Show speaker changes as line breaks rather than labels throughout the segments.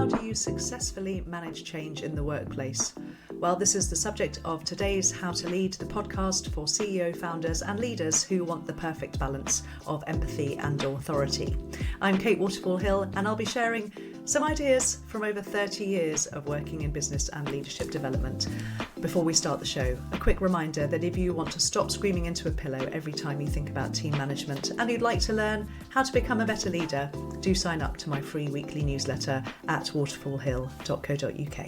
How do you successfully manage change in the workplace? Well, this is the subject of today's How to Lead, the podcast for CEO founders and leaders who want the perfect balance of empathy and authority. I'm Kate Waterfall-Hill, and I'll be sharing some ideas from over 30 years of working in business and leadership development. Before we start the show, a quick reminder that if you want to stop screaming into a pillow every time you think about team management and you'd like to learn how to become a better leader, do sign up to my free weekly newsletter at waterfallhill.co.uk.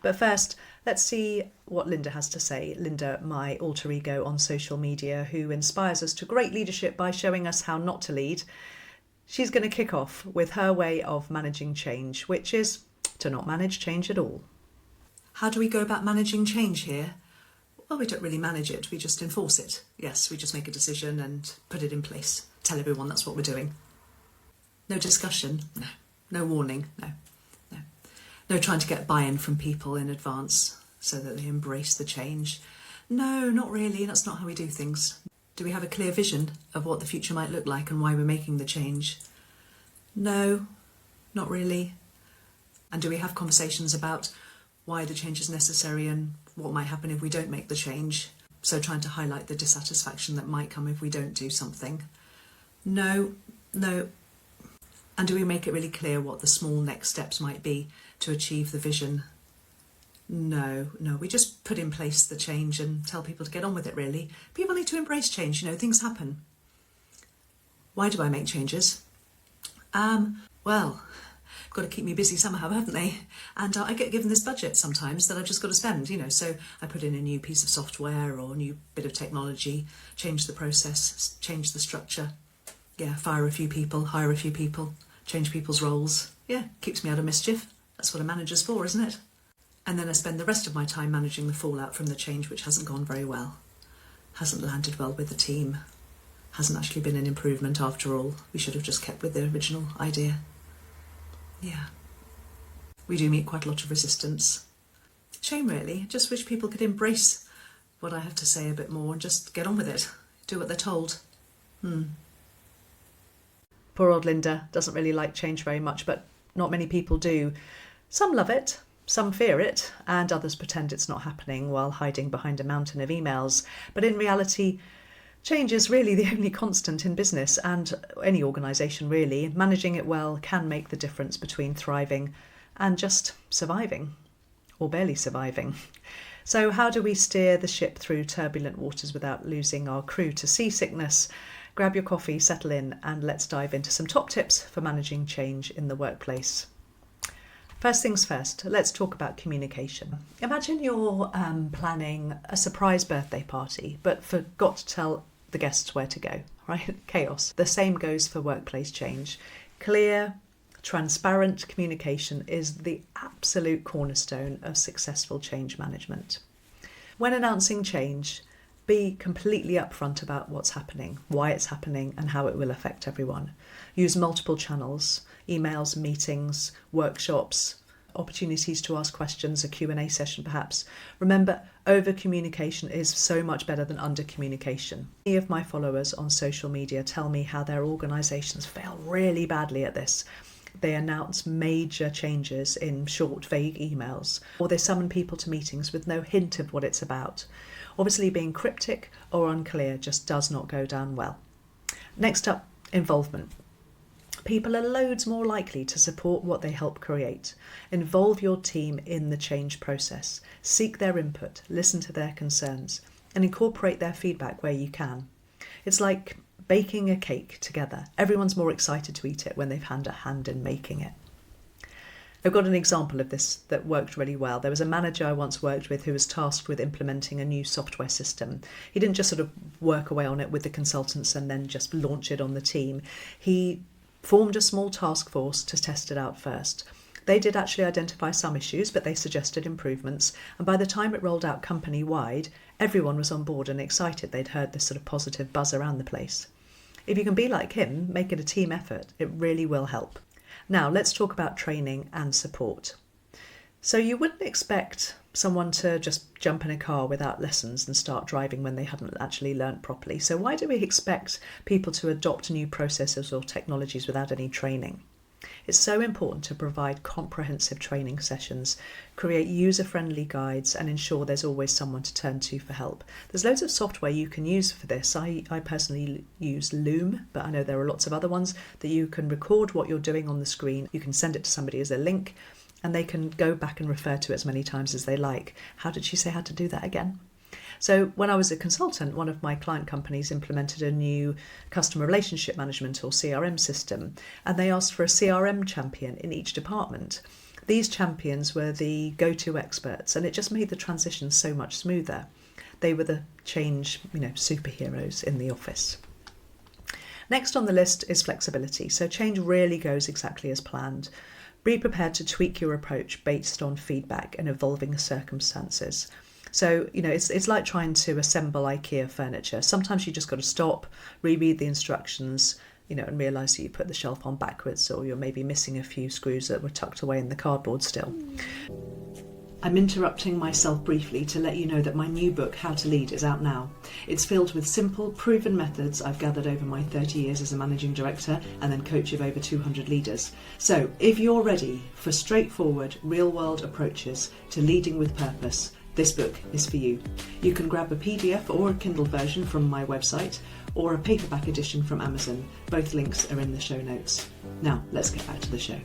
But first, let's see what Linda has to say. Linda, my alter ego on social media, who inspires us to great leadership by showing us how not to lead. She's going to kick off with her way of managing change, which is to not manage change at all. How do we go about managing change here? Well, we don't really manage it, we just enforce it. Yes, we just make a decision and put it in place. Tell everyone that's what we're doing. No discussion, no. No warning, no. No trying to get buy-in from people in advance so that they embrace the change. No, not really, that's not how we do things. Do we have a clear vision of what the future might look like and why we're making the change? No, not really. And do we have conversations about why the change is necessary and what might happen if we don't make the change? So trying to highlight the dissatisfaction that might come if we don't do something. No. And do we make it really clear what the small next steps might be to achieve the vision? No, we just put in place the change and tell people to get on with it, really. People need to embrace change, things happen. Why do I make changes? Well, got to keep me busy somehow, haven't they? And I get given this budget sometimes that I've just got to spend, so I put in a new piece of software or a new bit of technology, change the process, change the structure. Yeah, fire a few people, hire a few people, change people's roles. Yeah, keeps me out of mischief. That's what a manager's for, isn't it? And then I spend the rest of my time managing the fallout from the change which hasn't gone very well, hasn't landed well with the team, hasn't actually been an improvement after all. We should have just kept with the original idea. Yeah. We do meet quite a lot of resistance. Shame, really. Just wish people could embrace what I have to say a bit more and just get on with it. Do what they're told. Poor old Linda doesn't really like change very much, but not many people do. Some love it. Some fear it, and others pretend it's not happening while hiding behind a mountain of emails. But in reality, change is really the only constant in business and any organisation, really. Managing it well can make the difference between thriving and just surviving, or barely surviving. So how do we steer the ship through turbulent waters without losing our crew to seasickness? Grab your coffee, settle in, and let's dive into some top tips for managing change in the workplace. First things first, let's talk about communication. Imagine you're planning a surprise birthday party, but forgot to tell the guests where to go, right? Chaos. The same goes for workplace change. Clear, transparent communication is the absolute cornerstone of successful change management. When announcing change, be completely upfront about what's happening, why it's happening, and how it will affect everyone. Use multiple channels, emails, meetings, workshops, opportunities to ask questions, a Q&A session perhaps. Remember, over-communication is so much better than under-communication. Many of my followers on social media tell me how their organisations fail really badly at this. They announce major changes in short, vague emails, or they summon people to meetings with no hint of what it's about. Obviously, being cryptic or unclear just does not go down well. Next up, involvement. People are loads more likely to support what they help create. Involve your team in the change process. Seek their input, listen to their concerns, and incorporate their feedback where you can. It's like baking a cake together. Everyone's more excited to eat it when they've had a hand in making it. I've got an example of this that worked really well. There was a manager I once worked with who was tasked with implementing a new software system. He didn't just sort of work away on it with the consultants and then just launch it on the team. He formed a small task force to test it out first. They did actually identify some issues, but they suggested improvements. And by the time it rolled out company-wide, everyone was on board and excited. They'd heard this sort of positive buzz around the place. If you can be like him, make it a team effort. It really will help. Now, let's talk about training and support. So you wouldn't expect someone to just jump in a car without lessons and start driving when they hadn't actually learnt properly. So why do we expect people to adopt new processes or technologies without any training? It's so important to provide comprehensive training sessions, create user-friendly guides, and ensure there's always someone to turn to for help. There's loads of software you can use for this. I personally use Loom, but I know there are lots of other ones that you can record what you're doing on the screen. You can send it to somebody as a link, and they can go back and refer to it as many times as they like. How did she say how to do that again? So when I was a consultant, one of my client companies implemented a new customer relationship management or CRM system, and they asked for a CRM champion in each department. These champions were the go-to experts, and it just made the transition so much smoother. They were the change, superheroes in the office. Next on the list is flexibility. So change rarely goes exactly as planned. Be prepared to tweak your approach based on feedback and evolving circumstances. So, it's like trying to assemble IKEA furniture. Sometimes you just got to stop, reread the instructions, and realise that you put the shelf on backwards, or you're maybe missing a few screws that were tucked away in the cardboard still. I'm interrupting myself briefly to let you know that my new book, How to Lead, is out now. It's filled with simple, proven methods I've gathered over my 30 years as a managing director and then coach of over 200 leaders. So, if you're ready for straightforward, real-world approaches to leading with purpose, this book is for you. You can grab a PDF or a Kindle version from my website or a paperback edition from Amazon. Both links are in the show notes. Now, let's get back to the show.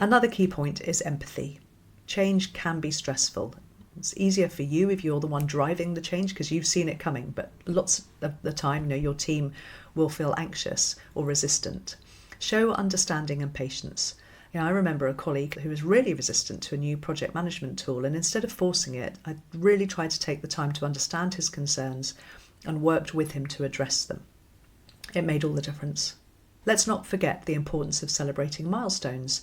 Another key point is empathy. Change can be stressful. It's easier for you if you're the one driving the change because you've seen it coming, but lots of the time, your team will feel anxious or resistant. Show understanding and patience. I remember a colleague who was really resistant to a new project management tool, and instead of forcing it, I really tried to take the time to understand his concerns and worked with him to address them. It made all the difference. Let's not forget the importance of celebrating milestones.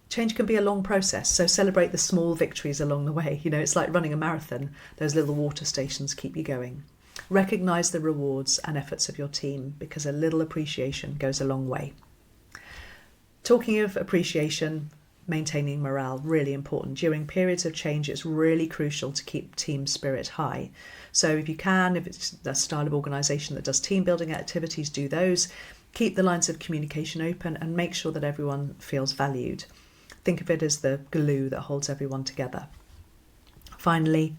Change can be a long process, so celebrate the small victories along the way. It's like running a marathon. Those little water stations keep you going. Recognise the rewards and efforts of your team because a little appreciation goes a long way. Talking of appreciation, maintaining morale, really important. During periods of change, it's really crucial to keep team spirit high. So if you can, if it's the style of organisation that does team building activities, do those. Keep the lines of communication open and make sure that everyone feels valued. Think of it as the glue that holds everyone together. Finally,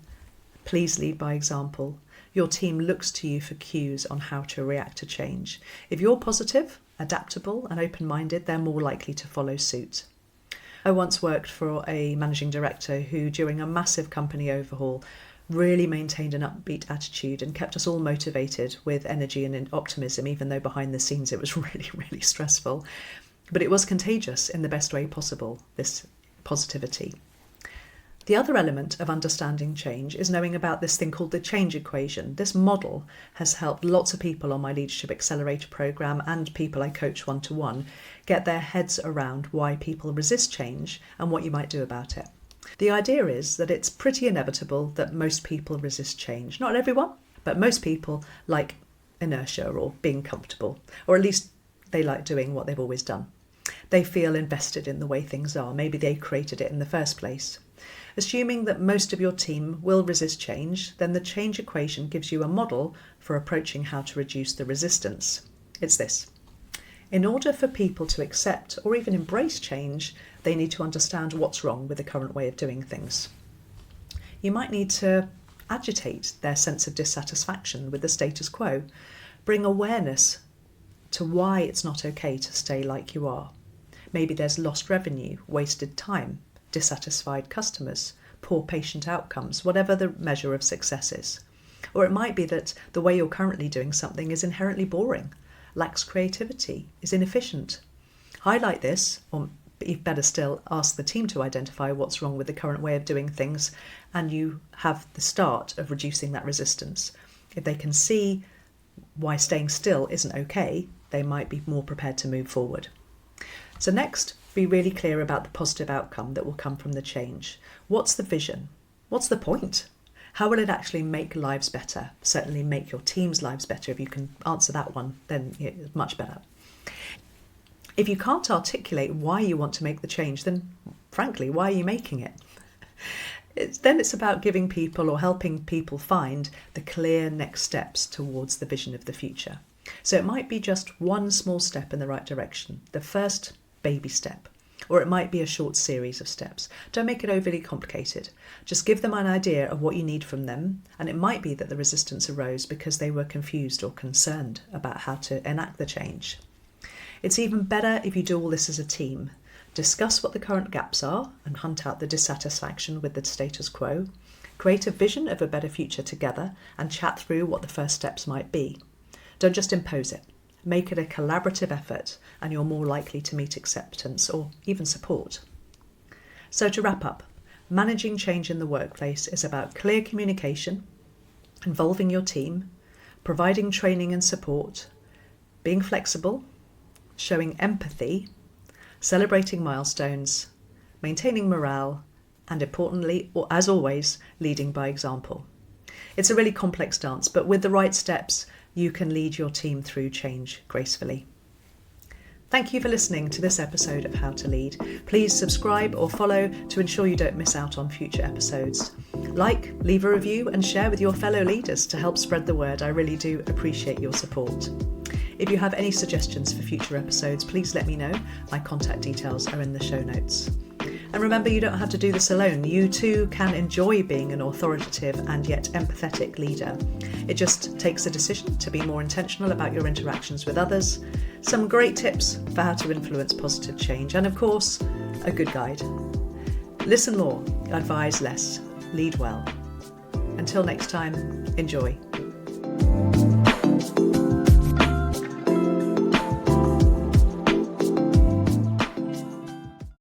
please lead by example. Your team looks to you for cues on how to react to change. If you're positive, adaptable and open-minded, they're more likely to follow suit. I once worked for a managing director who, during a massive company overhaul, really maintained an upbeat attitude and kept us all motivated with energy and optimism, even though behind the scenes it was really, really stressful. But it was contagious in the best way possible, this positivity. The other element of understanding change is knowing about this thing called the change equation. This model has helped lots of people on my Leadership Accelerator programme and people I coach one-to-one get their heads around why people resist change and what you might do about it. The idea is that it's pretty inevitable that most people resist change. Not everyone, but most people like inertia or being comfortable, or at least they like doing what they've always done. They feel invested in the way things are. Maybe they created it in the first place. Assuming that most of your team will resist change, then the change equation gives you a model for approaching how to reduce the resistance. It's this. In order for people to accept or even embrace change, they need to understand what's wrong with the current way of doing things. You might need to agitate their sense of dissatisfaction with the status quo, bring awareness to why it's not okay to stay like you are. Maybe there's lost revenue, wasted time, dissatisfied customers, poor patient outcomes, whatever the measure of success is. Or it might be that the way you're currently doing something is inherently boring, lacks creativity, is inefficient. Highlight this, or better still, ask the team to identify what's wrong with the current way of doing things, and you have the start of reducing that resistance. If they can see why staying still isn't okay, they might be more prepared to move forward. So next, be really clear about the positive outcome that will come from the change. What's the vision? What's the point? How will it actually make lives better? Certainly make your team's lives better. If you can answer that one, then it's much better. If you can't articulate why you want to make the change, then frankly, why are you making it? It's about giving people or helping people find the clear next steps towards the vision of the future. So it might be just one small step in the right direction, the first baby step, or it might be a short series of steps. Don't make it overly complicated. Just give them an idea of what you need from them, and it might be that the resistance arose because they were confused or concerned about how to enact the change. It's even better if you do all this as a team. Discuss what the current gaps are and hunt out the dissatisfaction with the status quo. Create a vision of a better future together and chat through what the first steps might be. Don't just impose it. Make it a collaborative effort and you're more likely to meet acceptance or even support. So to wrap up, managing change in the workplace is about clear communication, involving your team, providing training and support, being flexible, showing empathy, celebrating milestones, maintaining morale, and importantly, or as always, leading by example. It's a really complex dance, but with the right steps, you can lead your team through change gracefully. Thank you for listening to this episode of How to Lead. Please subscribe or follow to ensure you don't miss out on future episodes. Like, leave a review and share with your fellow leaders to help spread the word. I really do appreciate your support. If you have any suggestions for future episodes, please let me know. My contact details are in the show notes. And remember, you don't have to do this alone. You too can enjoy being an authoritative and yet empathetic leader. It just takes a decision to be more intentional about your interactions with others, some great tips for how to influence positive change, and of course, a good guide. Listen more, advise less, lead well. Until next time, enjoy.